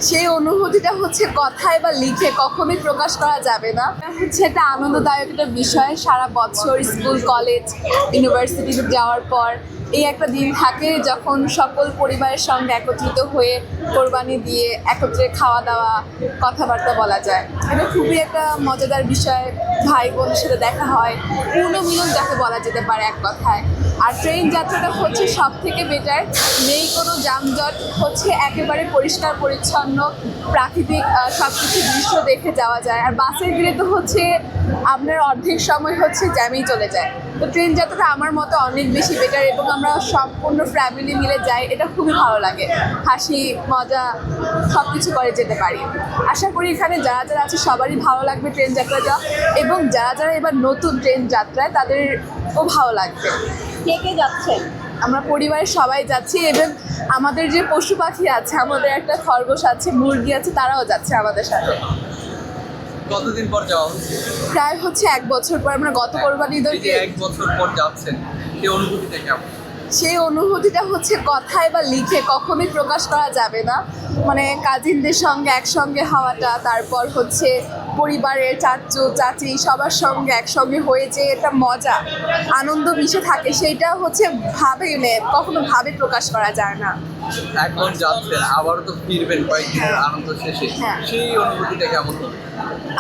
সেই অনুভূতিটা হচ্ছে কথায় বা লিখে কখনোই প্রকাশ করা যাবে না। হচ্ছে একটা আনন্দদায়ক একটা বিষয়, সারা বছর স্কুল কলেজ ইউনিভার্সিটিতে যাওয়ার পর এই একটা দিন থাকে যখন সকল পরিবারের সঙ্গে একত্রিত হয়ে কোরবানি দিয়ে একত্রে খাওয়া দাওয়া কথাবার্তা বলা যায়। এটা খুবই একটা মজাদার বিষয়, ভাই বোনের সাথে দেখা হয়, পুনর্মিলন যাকে বলা যেতে পারে এক কথায়। আর ট্রেন যাত্রাটা হচ্ছে সব থেকে বেটার, নেই কোনো যানজট, হচ্ছে একেবারে পরিষ্কার পরিচ্ছন্ন প্রাকৃতিক সব কিছু দৃশ্য দেখে যাওয়া যায়। আর বাসের ভিড়ে তো হচ্ছে আপনার অর্ধেক সময় হচ্ছে জ্যামেই চলে যায়। তো ট্রেন যাত্রাটা আমার মতো অনেক বেশি বেটার এবং আমরা সম্পূর্ণ ফ্যামিলি মিলে যাই, এটা খুবই ভালো লাগে, হাসি মজা সব কিছু করে যেতে পারি। আশা করি এখানে যারা যারা আছে সবারই ভালো লাগবে ট্রেন যাত্রাটা, এবং যারা যারা এবার নতুন ট্রেন যাত্রায় তাদেরও ভালো লাগবে। কে কে যাচ্ছেন? আমরা পরিবারের সবাই যাচ্ছি এবং আমাদের যে পশু পাখি আছে, আমাদের একটা খরগোশ আছে, মুরগি আছে, তারাও যাচ্ছে আমাদের সাথে। কতদিন পর যাওয়া হচ্ছে? প্রায় হচ্ছে 1 বছর পর। আমরা গত কোরবানি ঈদে এই যে 1 বছর পর যাচ্ছেন, সেই অনুভূতিটা কেমন? সেই অনুভূতিটা হচ্ছে কথায় বা লিখে কখনোই প্রকাশ করা যাবে না। মানে কাজিনদের সঙ্গে একসঙ্গে হওয়াটা, তারপর হচ্ছে পরিবারের চাচু চাচি সবার সঙ্গে একসঙ্গে হয়ে যে একটা মজা আনন্দ মিশে থাকে, সেইটা হচ্ছে কখনো ভাবে প্রকাশ করা যায় না। এখন যাচ্ছেন, আবারও তো ফিরবেন কয়েকদিনের আনন্দ শেষে, হ্যাঁ। সেই অনুভূতিটা কেমন হবে?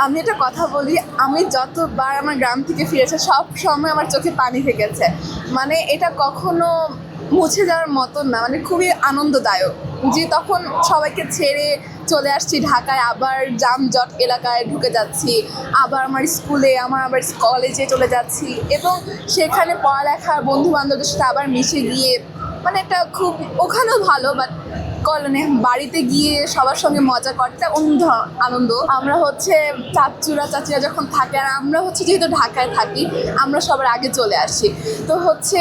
আমি একটা কথা বলি, আমি যতবার আমার গ্রাম থেকে ফিরেছে সব সময় আমার চোখে পানি থেকেছে। মানে এটা কখনো মুছে যাওয়ার মতন না, মানে খুবই আনন্দদায়ক যে তখন সবাইকে ছেড়ে চলে আসছি ঢাকায়, আবার যানজট এলাকায় ঢুকে যাচ্ছি, আবার আমার স্কুলে আবার কলেজে চলে যাচ্ছি এবং সেখানে পড়ালেখার বন্ধু বান্ধবদের সাথে আবার মিশে গিয়ে মানে একটা খুব ওখানেও ভালো, বাট বাড়িতে গিয়ে সবার সঙ্গে মজা করতে অন্য আনন্দ। আমরা হচ্ছে চাচুরা চাচিরা যখন থাকে, আর আমরা হচ্ছে যেহেতু ঢাকায় থাকি, আমরা সবার আগে চলে আসি। তো হচ্ছে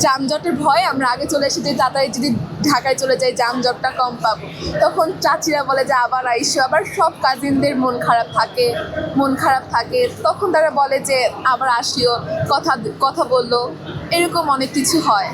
যানজটের ভয়ে আমরা আগে চলে আসি, যে তাড়াতাড়ি যদি ঢাকায় চলে যাই যানজটটা কম পাবো। তখন চাচিরা বলে যে আবার আইসো, আবার সব কাজিনদের মন খারাপ থাকে, তখন তারা বলে যে আবার আসিও, কথা বললো, এরকম অনেক কিছু হয়।